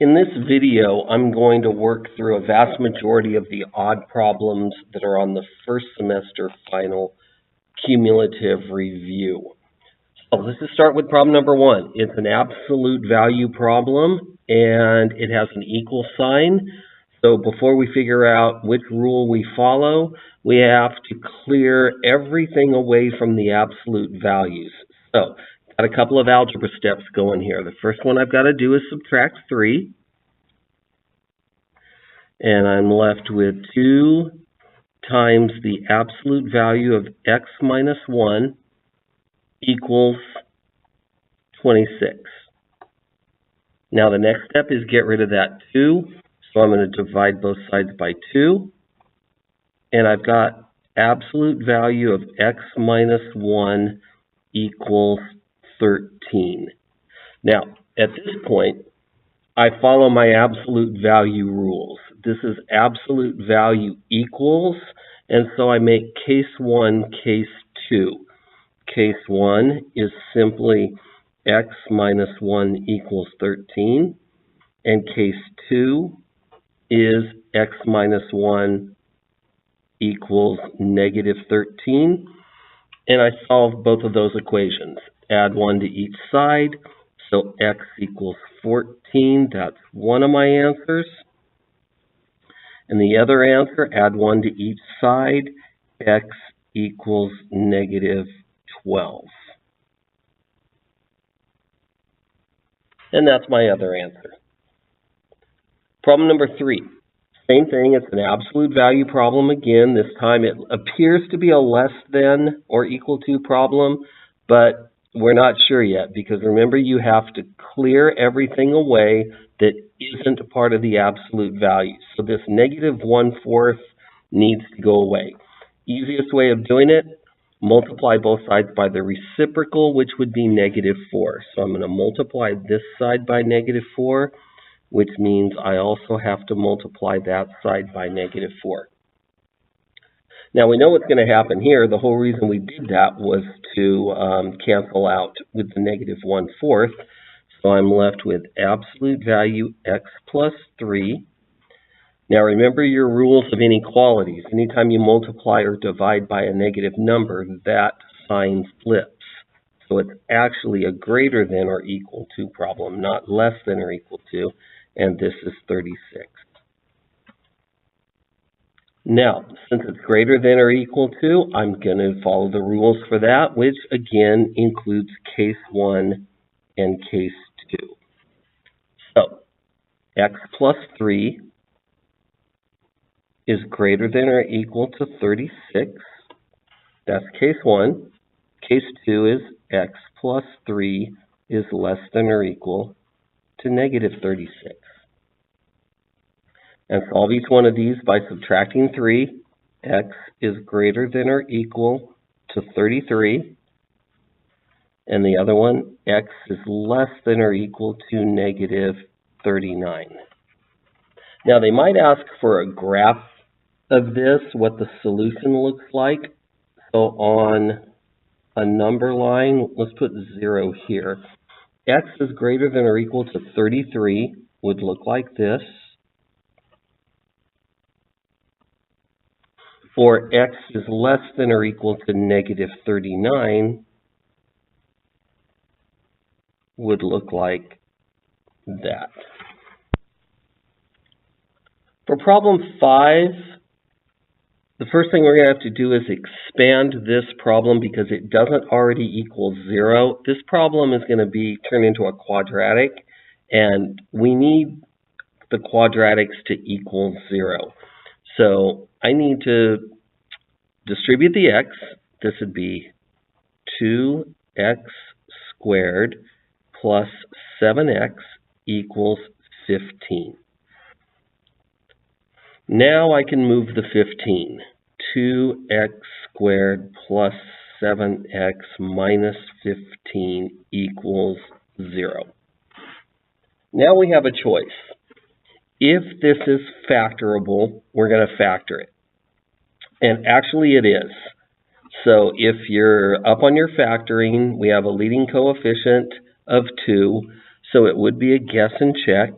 In this video, I'm going to work through a vast majority of the odd problems that are on the first semester final cumulative review. So let's just start with problem number one. It's an absolute value problem, and it has an equal sign. So before we figure out which rule we follow, we have to clear everything away from the absolute values. So got a couple of algebra steps going here. The first one I've got to do is subtract 3. And I'm left with 2 times the absolute value of x minus 1 equals 26. Now the next step is get rid of that 2. So I'm going to divide both sides by 2. And I've got absolute value of x minus 1 equals 13. Now, at this point, I follow my absolute value rules. This is absolute value equals, and so I make case 1, case 2. Case 1 is simply x minus 1 equals 13, and case 2 is x minus 1 equals negative 13, and I solve both of those equations. Add 1 to each side, so x equals 14, that's one of my answers. And the other answer, add 1 to each side, x equals negative 12. And that's my other answer. Problem number 3. Same thing, it's an absolute value problem again. This time it appears to be a less than or equal to problem, but we're not sure yet, because remember, you have to clear everything away that isn't a part of the absolute value. So this negative 1/4 needs to go away. Easiest way of doing it, multiply both sides by the reciprocal, which would be negative 4. So I'm going to multiply this side by negative 4, which means I also have to multiply that side by negative 4. Now we know what's going to happen here. The whole reason we did that was to cancel out with the negative 1/4. So I'm left with absolute value x plus 3. Now remember your rules of inequalities. Anytime you multiply or divide by a negative number, that sign flips. So it's actually a greater than or equal to problem, not less than or equal to, and this is 36. Now, since it's greater than or equal to, I'm going to follow the rules for that, which again includes case 1 and case 2. So, x plus 3 is greater than or equal to 36. That's case 1. Case 2 is x plus 3 is less than or equal to negative 36. And solve each one of these by subtracting 3. X is greater than or equal to 33. And the other one, x is less than or equal to negative 39. Now they might ask for a graph of this, what the solution looks like. So on a number line, let's put 0 here. X is greater than or equal to 33 would look like this. Or x is less than or equal to negative 39 would look like that. For problem 5, the first thing we're going to have to do is expand this problem because it doesn't already equal 0. This problem is going to be turned into a quadratic, and we need the quadratics to equal 0. So I need to distribute the x. This would be 2x squared plus 7x equals 15. Now I can move the 15. 2x squared plus 7x minus 15 equals 0. Now we have a choice. If this is factorable, we're going to factor it. And actually it is. So if you're up on your factoring, we have a leading coefficient of 2, so it would be a guess and check.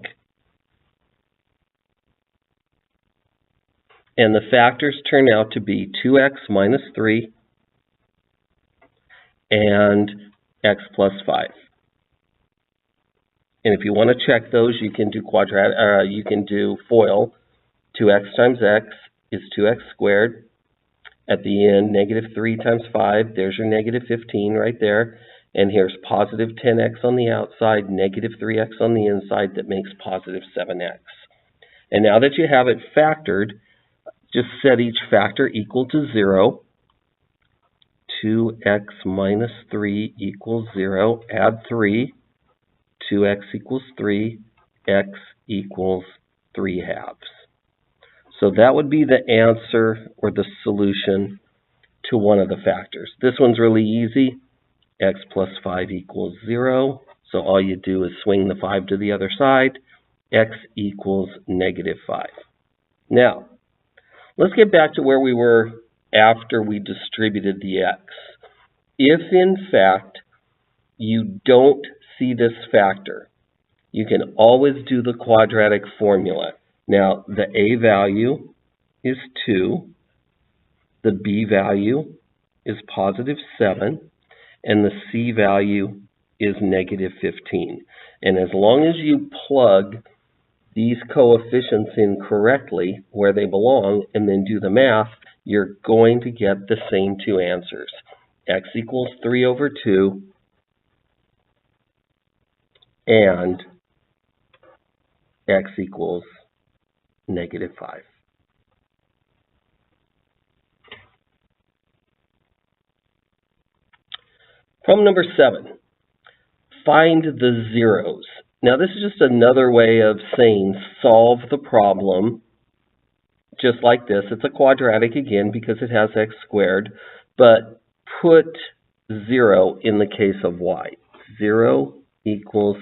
And the factors turn out to be 2x minus 3 and x plus 5. And if you want to check those, you can do you can do FOIL. 2x times x is 2x squared. At the end, negative 3 times 5, there's your negative 15 right there. And here's positive 10x on the outside, negative 3x on the inside, that makes positive 7x. And now that you have it factored, just set each factor equal to 0. 2x minus 3 equals 0. Add 3. 2x equals 3. X equals 3 halves. So that would be the answer or the solution to one of the factors. This one's really easy. X plus 5 equals 0. So all you do is swing the 5 to the other side. X equals negative 5. Now, let's get back to where we were after we distributed the x. If, in fact, you don't see this factor, you can always do the quadratic formula. Now, the a value is 2, the b value is positive 7, and the c value is negative 15. And as long as you plug these coefficients in correctly where they belong and then do the math, you're going to get the same two answers. X equals 3 over 2 and x equals negative 5. Problem number 7. Find the zeros. Now this is just another way of saying solve the problem just like this. It's a quadratic again because it has x squared, but put 0 in the case of y. 0 equals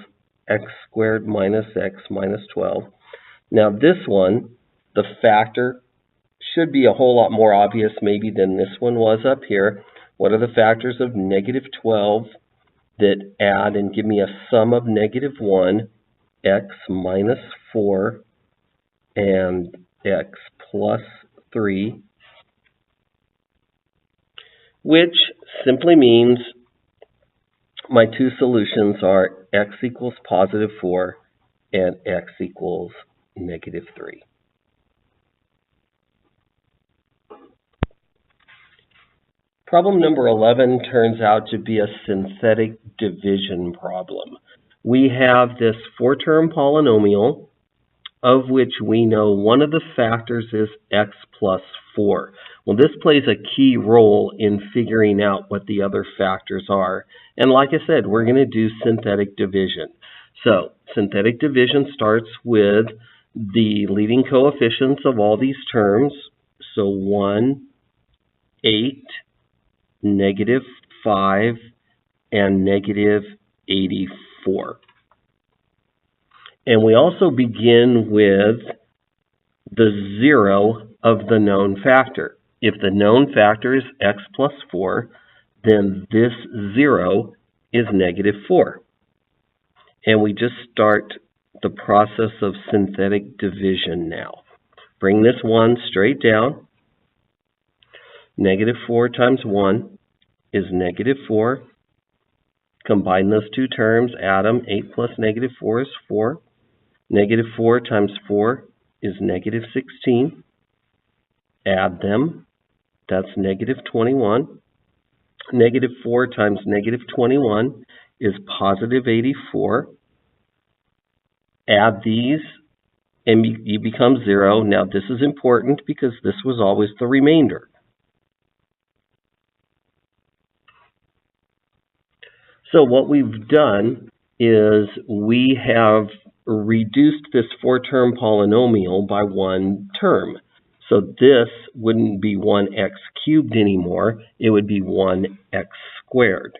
x squared minus x minus 12. Now this one, the factor should be a whole lot more obvious maybe than this one was up here. What are the factors of negative 12 that add and give me a sum of negative 1, x minus 4, and x plus 3, which simply means my two solutions are x equals positive 4 and x equals negative 3. Problem number 11 turns out to be a synthetic division problem. We have this 4-term polynomial of which we know one of the factors is x plus 4. Well, this plays a key role in figuring out what the other factors are. And like I said, we're going to do synthetic division. So, synthetic division starts with the leading coefficients of all these terms. So 1, 8, negative 5, and negative 84. And we also begin with the 0 of the known factor. If the known factor is x plus 4, then this 0 is negative 4. And we just start the process of synthetic division now. Bring this 1 straight down. Negative 4 times 1 is negative 4. Combine those two terms, add them. 8 plus negative 4 is 4. Negative 4 times 4 is negative 16. Add them. That's negative 21. Negative 4 times negative 21 is positive 84. Add these and you become 0. Now this is important because this was always the remainder. So what we've done is we have reduced this 4-term polynomial by one term. So this wouldn't be 1x cubed anymore. It would be 1x squared.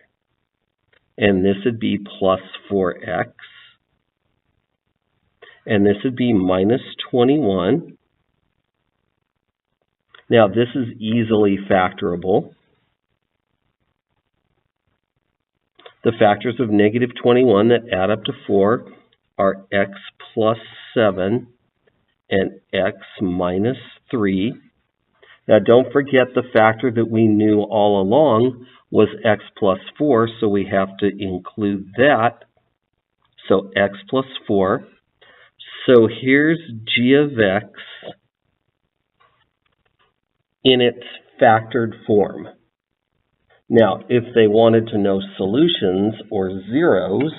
And this would be plus 4x. And this would be minus 21. Now this is easily factorable. The factors of negative 21 that add up to 4 are x plus 7 and x minus 3. Now don't forget the factor that we knew all along was x plus 4, so we have to include that. So x plus 4. So here's g of x in its factored form. Now, if they wanted to know solutions or zeros,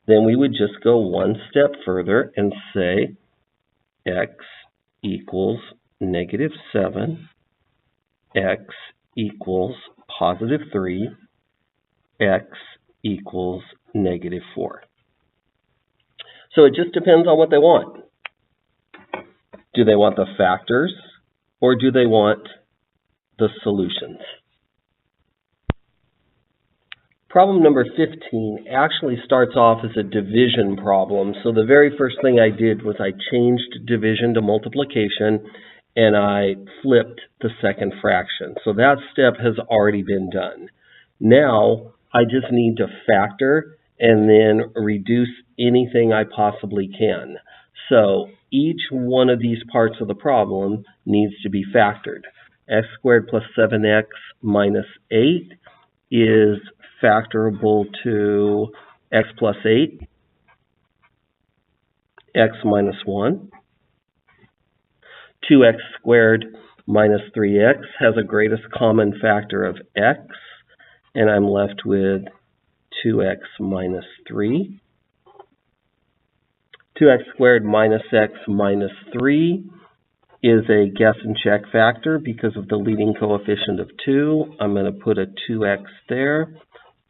then we would just go one step further and say x equals negative 7, x equals positive 3, x equals negative 4. So it just depends on what they want. Do they want the factors or do they want the solutions? Problem number 15 actually starts off as a division problem. So the very first thing I did was I changed division to multiplication and I flipped the second fraction. So that step has already been done. Now I just need to factor and then reduce anything I possibly can. So each one of these parts of the problem needs to be factored. X squared plus 7x minus 8 is factorable to x plus 8, x minus 1. 2x squared minus 3x has a greatest common factor of x, and I'm left with 2x minus 3. 2x squared minus x minus 3 is a guess and check factor because of the leading coefficient of 2. I'm going to put a 2x there.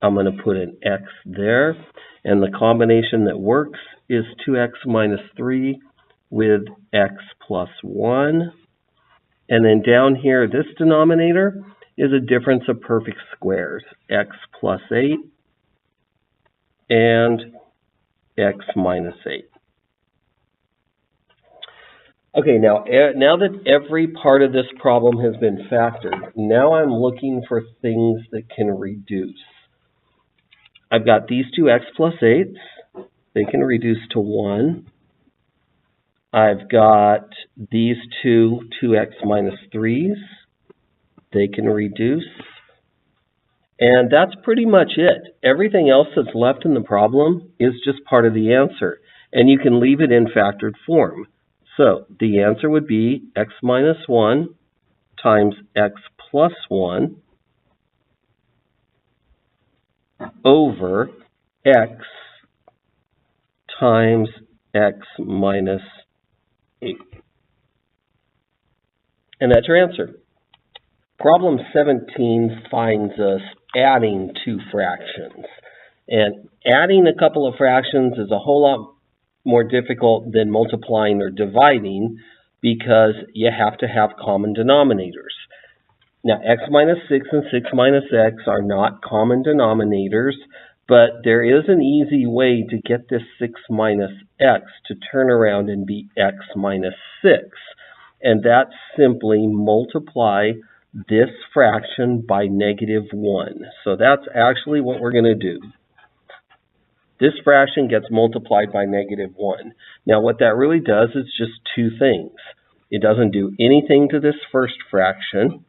I'm going to put an x there. And the combination that works is 2x minus 3 with x plus 1. And then down here, this denominator is a difference of perfect squares. X plus 8 and x minus 8. Okay, now that every part of this problem has been factored, now I'm looking for things that can reduce. I've got these two x plus 8s. They can reduce to 1. I've got these two 2x minus 3s. They can reduce. And that's pretty much it. Everything else that's left in the problem is just part of the answer. And you can leave it in factored form. So the answer would be x minus 1 times x plus 1 over x times x minus 8. And that's your answer. Problem 17 finds us adding two fractions. And adding a couple of fractions is a whole lot more difficult than multiplying or dividing because you have to have common denominators. Now, x minus 6 and 6 minus x are not common denominators, but there is an easy way to get this 6 minus x to turn around and be x minus 6. And that's simply multiply this fraction by negative 1. So that's actually what we're going to do. This fraction gets multiplied by negative 1. Now what that really does is just two things. It doesn't do anything to this first fraction.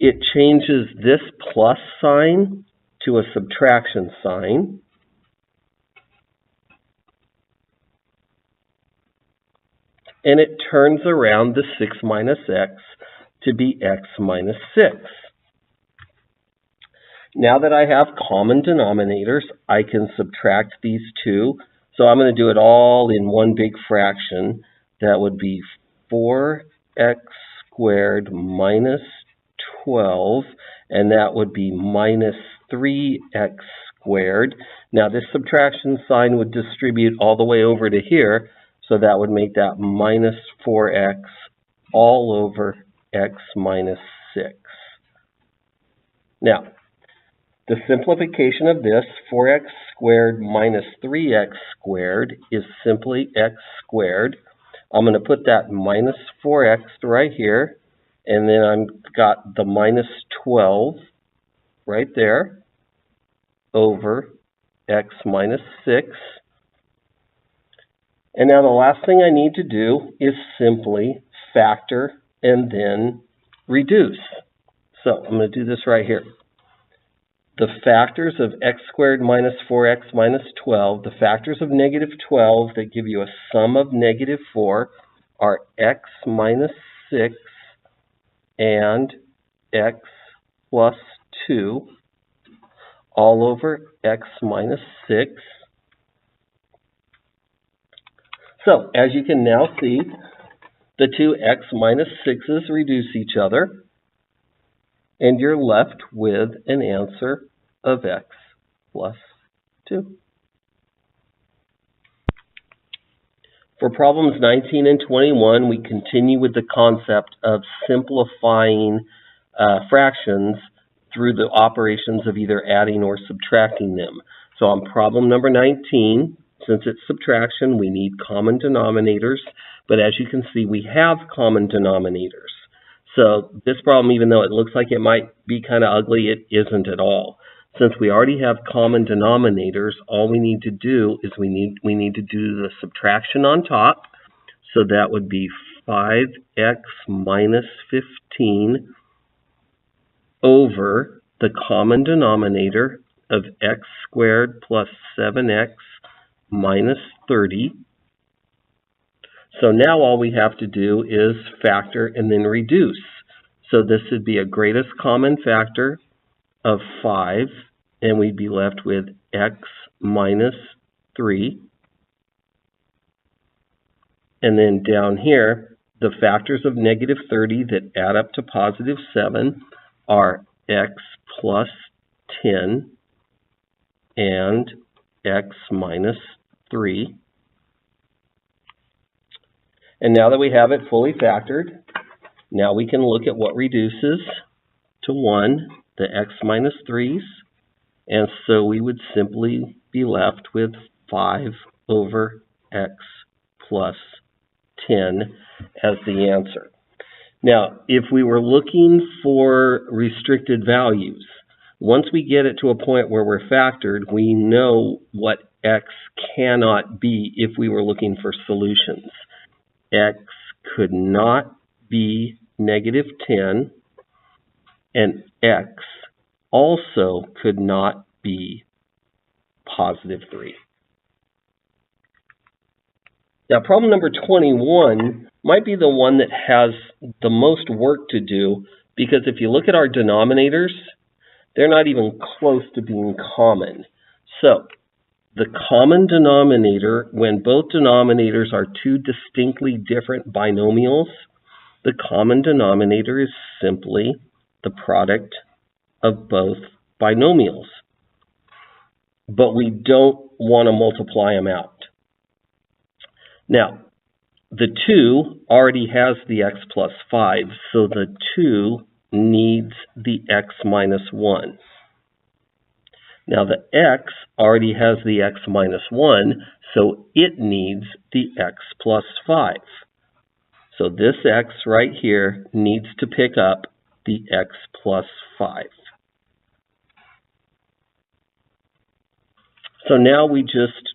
It changes this plus sign to a subtraction sign. And it turns around the 6 minus x to be x minus 6. Now that I have common denominators, I can subtract these two. So I'm going to do it all in one big fraction. That would be 4x squared minus 12, and that would be minus 3x squared. Now this subtraction sign would distribute all the way over to here, so that would make that minus 4x all over x minus 6. Now, the simplification of this, 4x squared minus 3x squared, is simply x squared. I'm going to put that minus 4x right here, and then I've got the minus 12 right there over x minus 6. And now the last thing I need to do is simply factor and then reduce. So I'm going to do this right here. The factors of x squared minus 4x minus 12, the factors of negative 12 that give you a sum of negative 4 are x minus 6 and x plus 2 all over x minus 6. So, as you can now see, the two x minus 6's reduce each other, and you're left with an answer of x plus 2. For problems 19 and 21, we continue with the concept of simplifying fractions through the operations of either adding or subtracting them. So on problem number 19, since it's subtraction, we need common denominators, but as you can see, we have common denominators. So this problem, even though it looks like it might be kind of ugly, it isn't at all. Since we already have common denominators, all we need to do is we need to do the subtraction on top. So that would be 5x minus 15 over the common denominator of x squared plus 7x minus 30. So now all we have to do is factor and then reduce. So this would be a greatest common factor of 5, and we'd be left with x minus 3. And then down here, the factors of negative 30 that add up to positive 7 are x plus 10 and x minus 3. And now that we have it fully factored, now we can look at what reduces to 1, the x minus 3's. And so we would simply be left with 5 over x plus 10 as the answer. Now, if we were looking for restricted values, once we get it to a point where we're factored, we know what x cannot be if we were looking for solutions. X could not be negative 10, and x also could not be positive 3. Now, problem number 21 might be the one that has the most work to do, because if you look at our denominators, they're not even close to being common. So, the common denominator, when both denominators are two distinctly different binomials, the common denominator is simply the product of both binomials. But we don't want to multiply them out. Now, the 2 already has the x plus 5, so the 2 needs the x minus 1. Now, the x already has the x minus 1, so it needs the x plus 5. So this x right here needs to pick up the x plus 5. So now we just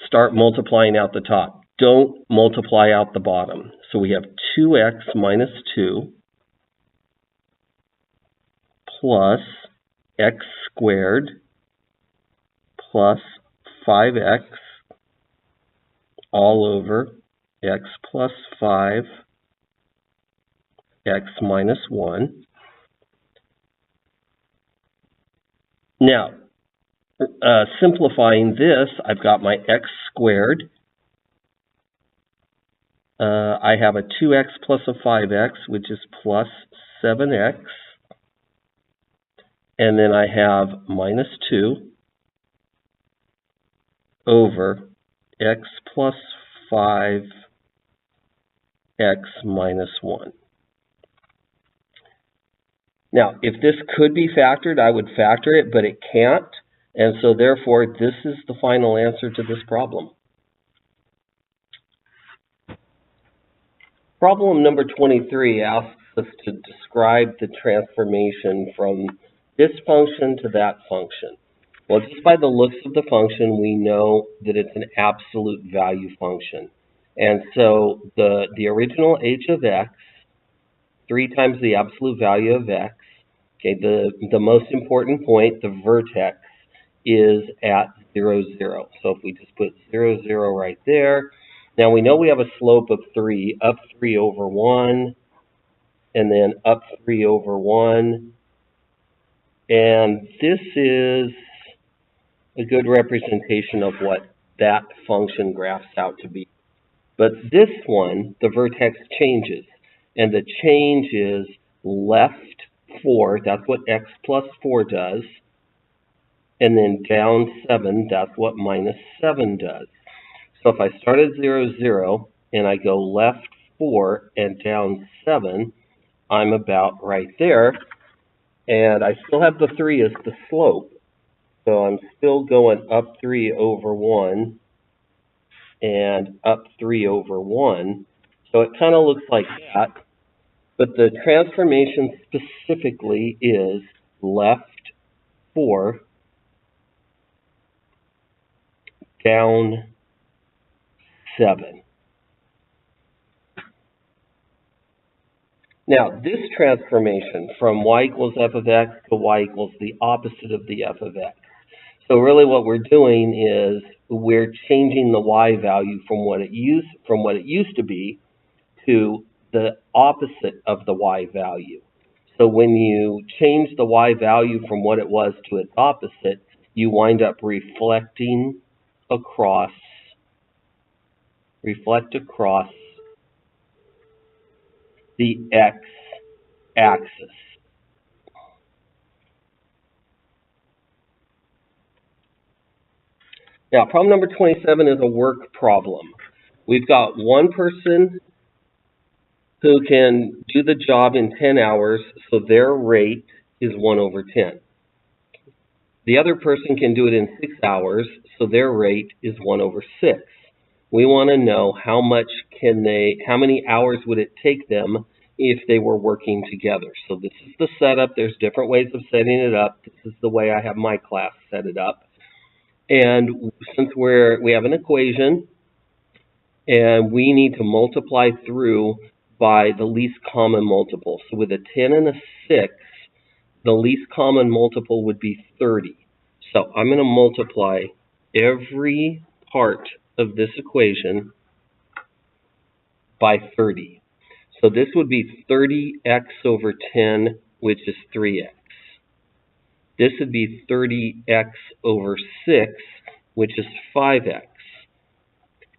start multiplying out the top. Don't multiply out the bottom. So we have 2x minus 2 plus x squared plus 5x all over x plus 5 x minus 1. Now, simplifying this, I've got my x squared. I have a 2x plus a 5x, which is plus 7x. And then I have minus 2 over x plus 5 x minus 1. Now, if this could be factored, I would factor it, but it can't. And so therefore, this is the final answer to this problem. Problem number 23 asks us to describe the transformation from this function to that function. Well, just by the looks of the function, we know that it's an absolute value function. And so the original h of x, 3 times the absolute value of x, okay, the most important point, the vertex, is at 0, 0. So if we just put 0, 0 right there, now we know we have a slope of 3, up 3 over 1, and then up 3 over 1. And this is a good representation of what that function graphs out to be. But this one, the vertex changes. And the change is left 4, that's what x plus 4 does. And then down 7, that's what minus 7 does. So if I start at 0, 0, and I go left 4 and down 7, I'm about right there. And I still have the 3 as the slope. So I'm still going up 3 over 1 and up 3 over 1. So it kind of looks like that. But the transformation specifically is left 4, down 7. Now, this transformation from y equals f of x to y equals the opposite of the f of x. So really what we're doing is we're changing the y value from what it used to be to the opposite of the y value. So when you change the y value from what it was to its opposite, you wind up reflect across the x-axis. Now, problem number 27 is a work problem. We've got one person who can do the job in 10 hours, so their rate is 1 over 10. The other person can do it in 6 hours, so their rate is 1 over 6. We want to know how many hours would it take them if they were working together. So this is the setup. There's different ways of setting it up. This is the way I have my class set it up. And since we have an equation, and we need to multiply through by the least common multiple. So with a 10 and a 6, the least common multiple would be 30. So I'm going to multiply every part of this equation by 30. So this would be 30x over 10, which is 3x. This would be 30x over 6, which is 5x.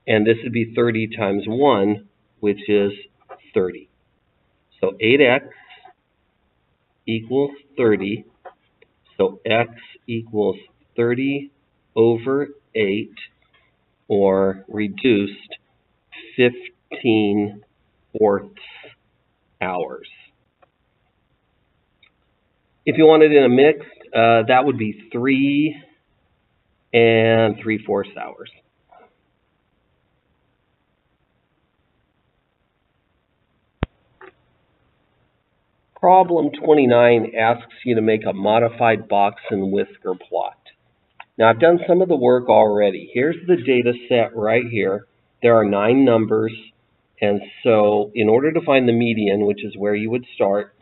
And this would be 30 times 1, which is 30. So 8x equals 30. So x equals 30 over 8, or reduced 15/4 hours. If you want it in a mixed, that would be 3 3/4 hours. Problem 29 asks you to make a modified box and whisker plot. Now, I've done some of the work already. Here's the data set right here. There are 9 numbers, and so in order to find the median, which is where you would start,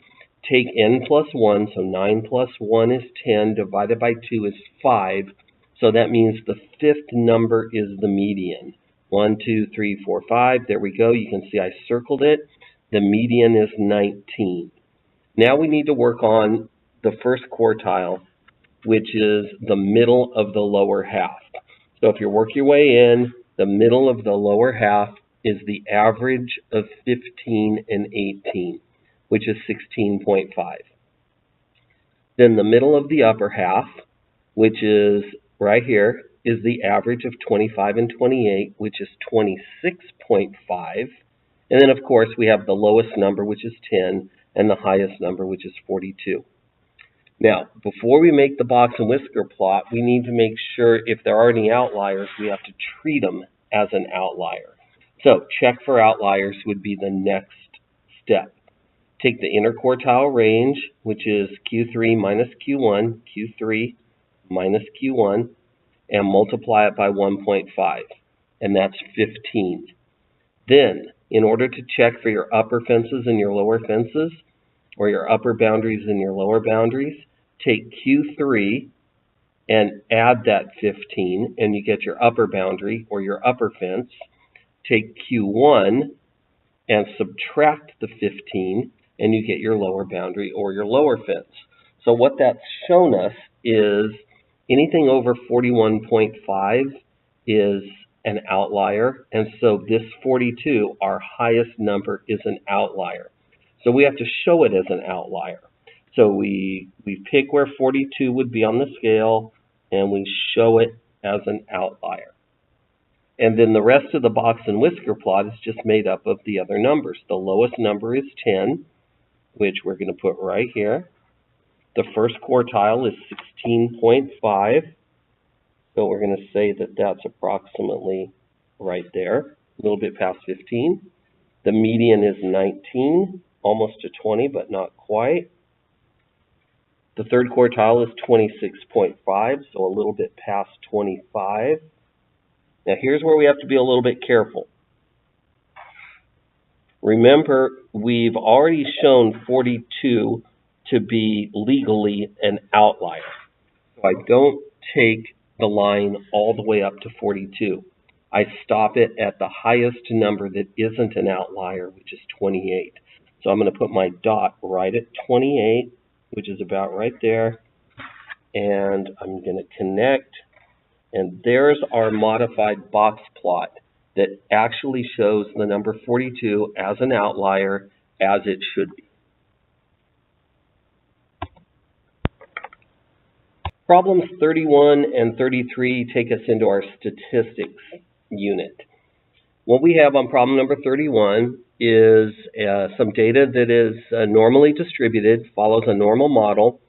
take n plus 1, so 9 plus 1 is 10, divided by 2 is 5, so that means the 5th number is the median. 1, 2, 3, 4, 5, there we go. You can see I circled it. The median is 19. Now we need to work on the first quartile, which is the middle of the lower half. So if you work your way in, the middle of the lower half is the average of 15 and 18, which is 16.5. Then the middle of the upper half, which is right here, is the average of 25 and 28, which is 26.5. And then, of course, we have the lowest number, which is 10, and the highest number, which is 42. Now, before we make the box and whisker plot, we need to make sure if there are any outliers, we have to treat them as an outlier. So, check for outliers would be the next step. Take the interquartile range, which is Q3 minus Q1, Q3 minus Q1 and multiply it by 1.5, and that's 15. Then, in order to check for your upper fences and your lower fences, or your upper boundaries and your lower boundaries, take Q3 and add that 15, and you get your upper boundary or your upper fence. Take Q1 and subtract the 15, and you get your lower boundary or your lower fence. So what that's shown us is anything over 41.5 is an outlier, and so this 42, our highest number, is an outlier. So we have to show it as an outlier. So we pick where 42 would be on the scale, and we show it as an outlier. And then the rest of the box and whisker plot is just made up of the other numbers. The lowest number is 10, which we're going to put right here. The first quartile is 16.5. So we're going to say that that's approximately right there, a little bit past 15. The median is 19, almost to 20, but not quite. The third quartile is 26.5, so a little bit past 25. Now here's where we have to be a little bit careful. Remember, we've already shown 42 to be legally an outlier. So I don't take the line all the way up to 42. I stop it at the highest number that isn't an outlier, which is 28. So I'm going to put my dot right at 28, which is about right there, and I'm going to connect, and there's our modified box plot that actually shows the number 42 as an outlier, as it should be. Problems 31 and 33 take us into our statistics unit. What we have on problem number 31 is some data that is normally distributed, follows a normal model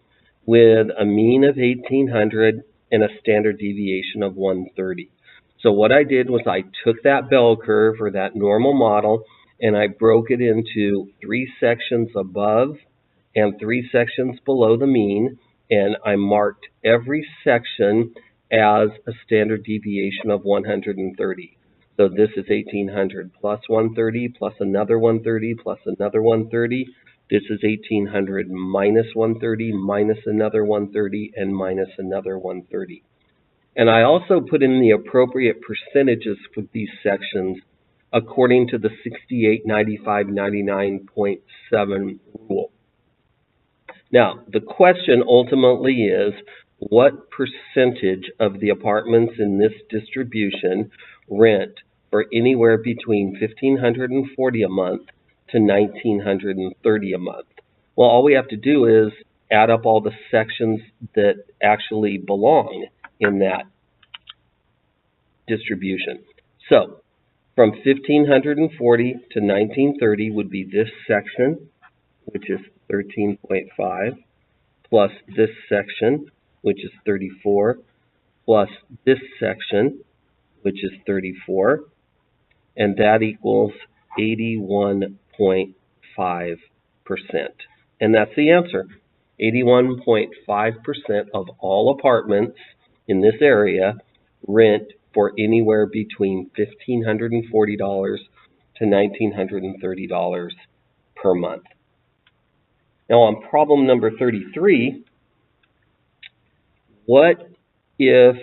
with a mean of 1800 and a standard deviation of 130. So what I did was I took that bell curve or that normal model and I broke it into 3 sections above and 3 sections below the mean, and I marked every section as a standard deviation of 130. So this is 1800 plus 130 plus another 130 plus another 130. This is 1800 minus 130 minus another 130 and minus another 130. And I also put in the appropriate percentages for these sections according to the 68, 95, 99.7 rule. Now, the question ultimately is, what percentage of the apartments in this distribution rent for anywhere between $1,540 a month to $1,930 a month? Well, all we have to do is add up all the sections that actually belong in that distribution. So, from 1,540 to 1,930 would be this section, which is 13.5, plus this section, which is 34, plus this section, which is 34, and that equals 81.5%. And that's the answer. 81.5% of all apartments in this area rent for anywhere between $1,540 to $1,930 per month. Now on problem number 33, what if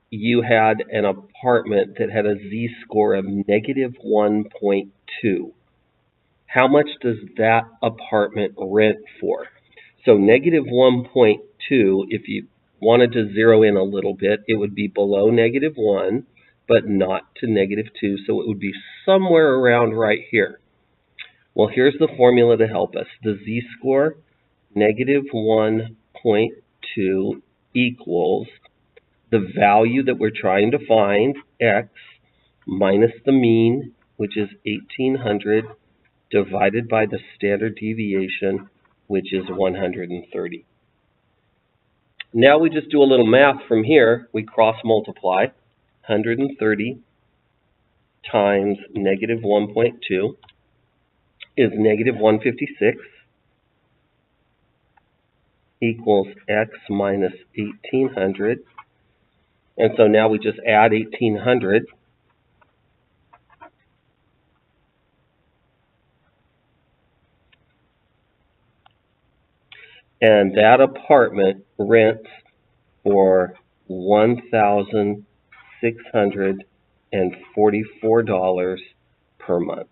you had an apartment that had a z-score of negative 1.2? How much does that apartment rent for? So negative 1.2, if you wanted to zero in a little bit, it would be below negative 1, but not to negative 2, so it would be somewhere around right here. Well, here's the formula to help us. The z-score, negative 1.2, equals the value that we're trying to find, x, minus the mean, which is 1,800, divided by the standard deviation, which is 130. Now we just do a little math from here. We cross multiply. 130 times negative 1.2 is negative 156. equals x minus 1800. And so now we just add 1800. And that apartment rents for $1,644 per month.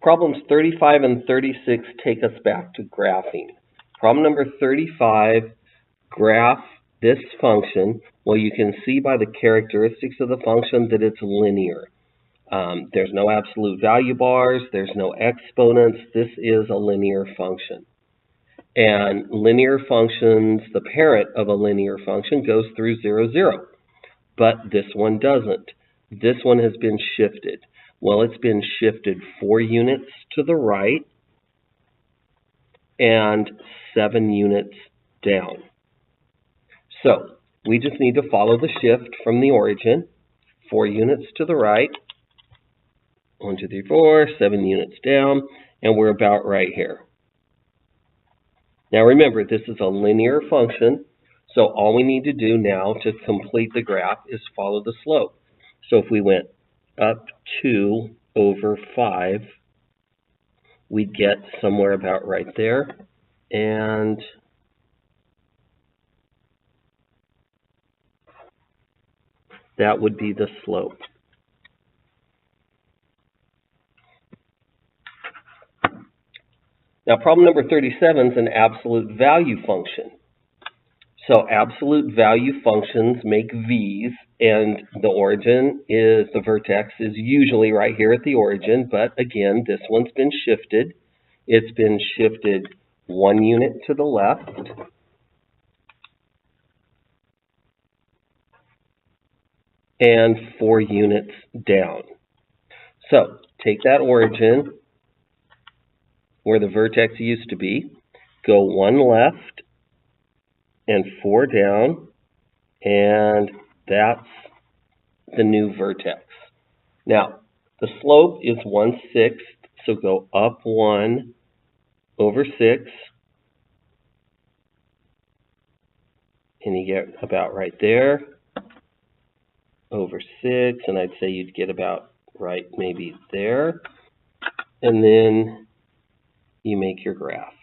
Problems 35 and 36 take us back to graphing. Problem number 35, graph this function. Well, you can see by the characteristics of the function that it's linear. There's no absolute value bars, there's no exponents. This is a linear function. And linear functions, the parent of a linear function goes through 0, 0. But this one doesn't. This one has been shifted. Well, it's been shifted 4 units to the right and 7 units down. So we just need to follow the shift from the origin. 4 units to the right, 1, 2, 3, 4, 7 units down, and we're about right here. Now remember, this is a linear function, so all we need to do now to complete the graph is follow the slope. So if we went up 2 over 5, we'd get somewhere about right there, and that would be the slope. Now problem number 37 is an absolute value function. So absolute value functions make V's, and the origin is, the vertex is usually right here at the origin, but again, this one's been shifted. It's been shifted 1 unit to the left, and 4 units down. So take that origin where the vertex used to be, go 1 left and 4 down, and that's the new vertex. Now, the slope is 1/6, so go up 1 over 6, and you get about right there, over 6, and I'd say you'd get about right maybe there, and then you make your graph.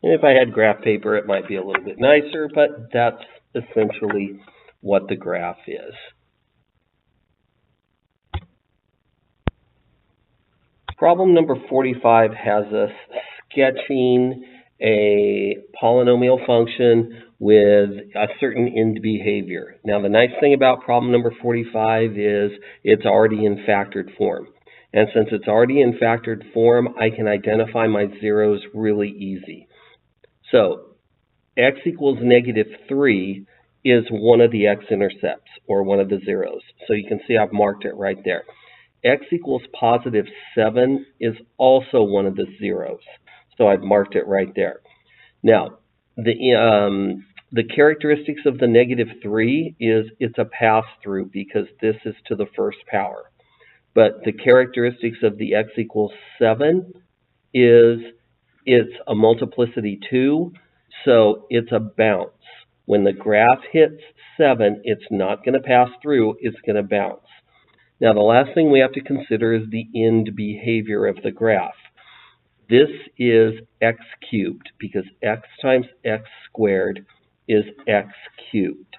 And if I had graph paper, it might be a little bit nicer, but that's essentially what the graph is. Problem number 45 has us sketching a polynomial function with a certain end behavior. Now, the nice thing about problem number 45 is it's already in factored form. And since it's already in factored form, I can identify my zeros really easy. So x equals -3 is one of the x-intercepts, or one of the zeros. So you can see I've marked it right there. X equals +7 is also one of the zeros. So I've marked it right there. Now, the characteristics of the -3 is it's a pass-through because this is to the first power. But the characteristics of the x equals 7 is it's a multiplicity 2, so it's a bounce. When the graph hits 7, it's not going to pass through, it's going to bounce. Now, the last thing we have to consider is the end behavior of the graph. This is x cubed because x times x squared is x cubed.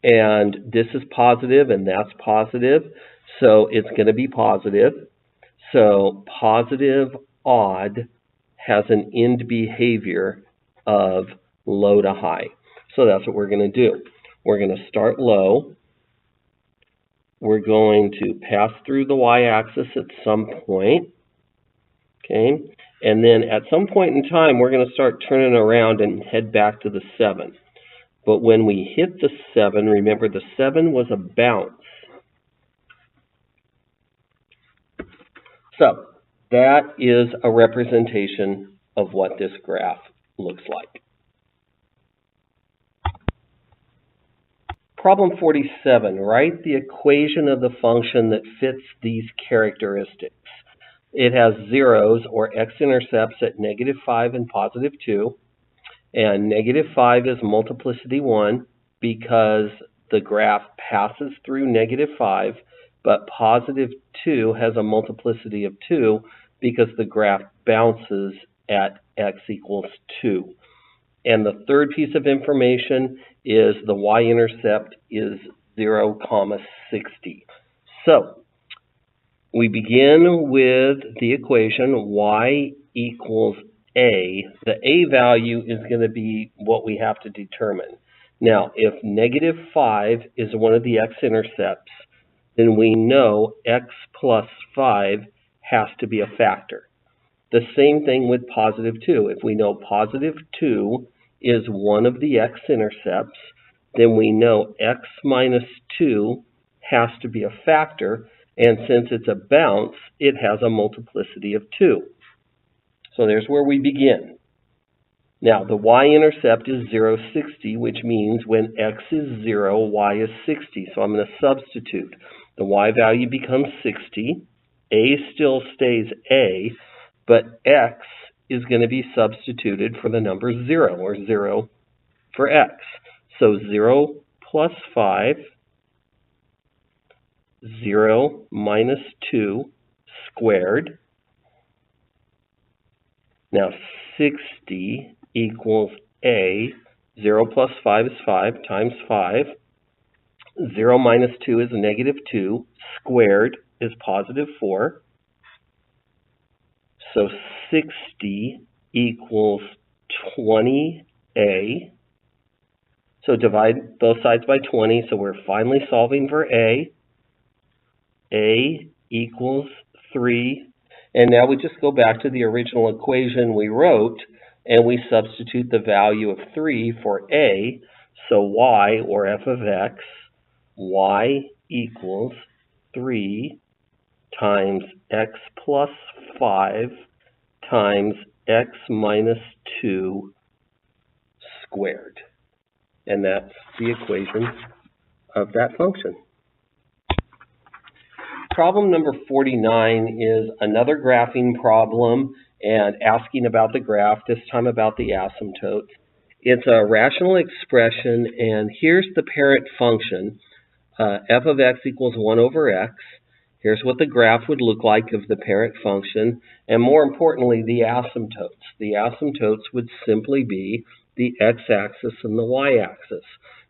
And this is positive and that's positive, so it's going to be positive. So positive odd has an end behavior of low to high. So that's what we're going to do. We're going to start low. We're going to pass through the y-axis at some point. Okay, and then at some point in time, we're going to start turning around and head back to the 7. But when we hit the 7, remember the 7 was a bounce. So that is a representation of what this graph looks like. Problem 47, write the equation of the function that fits these characteristics. It has zeros or x-intercepts at -5 and +2, and -5 is multiplicity 1 because the graph passes through -5, but +2 has a multiplicity of 2 because the graph bounces at x equals 2. And the third piece of information is the y-intercept is 0, 60. So we begin with the equation y equals a. The a value is going to be what we have to determine. Now, if -5 is one of the x-intercepts, then we know x plus 5 has to be a factor. The same thing with +2. If we know +2 is one of the x-intercepts, then we know x minus 2 has to be a factor, and since it's a bounce, it has a multiplicity of 2. So there's where we begin. Now, the y-intercept is 0, 60, which means when x is 0, y is 60. So I'm going to substitute. The y value becomes 60. A still stays a, but x is going to be substituted for the number 0, or 0 for x. So 0 plus 5, 0 minus 2 squared. Now 60 equals a. 0 plus 5 is 5 times 5. 0 minus 2 is -2. Squared is +4. So 60 equals 20a. So divide both sides by 20. So we're finally solving for a. A equals 3. And now we just go back to the original equation we wrote, and we substitute the value of 3 for a. So y, or f of x, y equals 3 times x plus 5 times x minus 2 squared. And that's the equation of that function. Problem number 49 is another graphing problem and asking about the graph, this time about the asymptotes. It's a rational expression, and here's the parent function. F of x equals 1 over x. Here's what the graph would look like of the parent function, and more importantly, the asymptotes. The asymptotes would simply be the x-axis and the y-axis.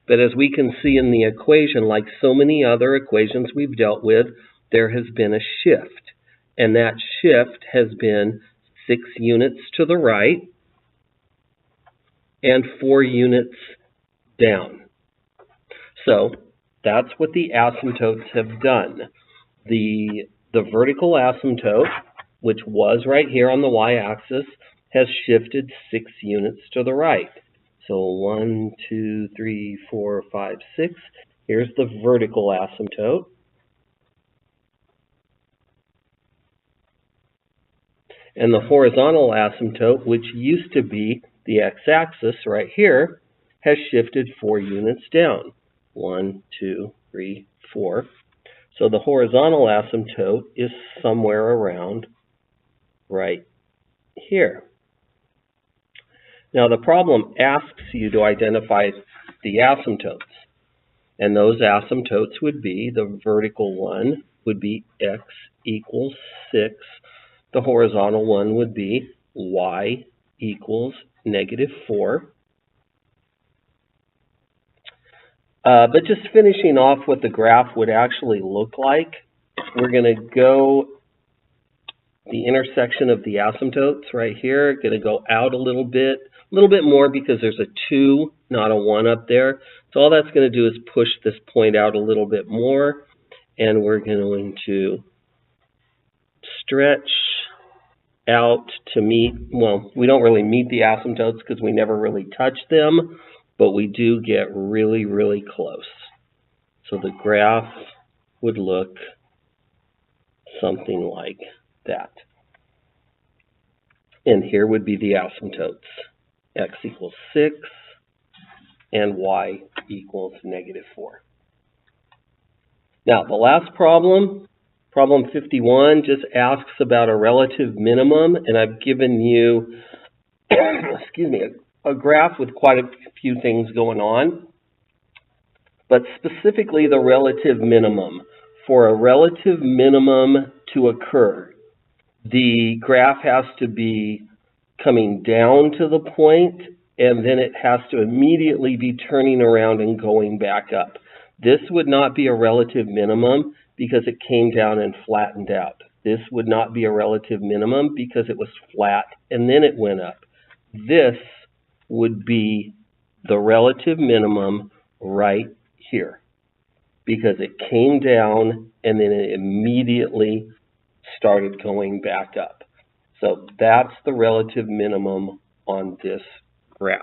But as we can see in the equation, like so many other equations we've dealt with, there has been a shift, and that shift has been 6 units to the right and 4 units down. So that's what the asymptotes have done. The vertical asymptote, which was right here on the y-axis, has shifted 6 units to the right. So 1, 2, 3, 4, 5, 6. Here's the vertical asymptote. And the horizontal asymptote, which used to be the x-axis right here, has shifted 4 units down. 1, 2, 3, 4. So the horizontal asymptote is somewhere around right here. Now the problem asks you to identify the asymptotes. And those asymptotes would be, the vertical one would be x equals 6. The horizontal one would be y equals -4. But just finishing off what the graph would actually look like, we're going to go the intersection of the asymptotes right here, going to go out a little bit more because there's a 2, not a 1 up there. So all that's going to do is push this point out a little bit more, and we're going to stretch out to meet, well, we don't really meet the asymptotes because we never really touch them, but we do get really, really close. So the graph would look something like that. And here would be the asymptotes. X equals 6, and y equals -4. Now, the last problem, problem 51, just asks about a relative minimum, and I've given you, excuse me, a graph with quite a few things going on, but specifically the relative minimum. For a relative minimum to occur, the graph has to be coming down to the point, and then it has to immediately be turning around and going back up. This would not be a relative minimum because it came down and flattened out. This would not be a relative minimum because it was flat and then it went up. This would be the relative minimum right here because it came down and then it immediately started going back up. So that's the relative minimum on this graph.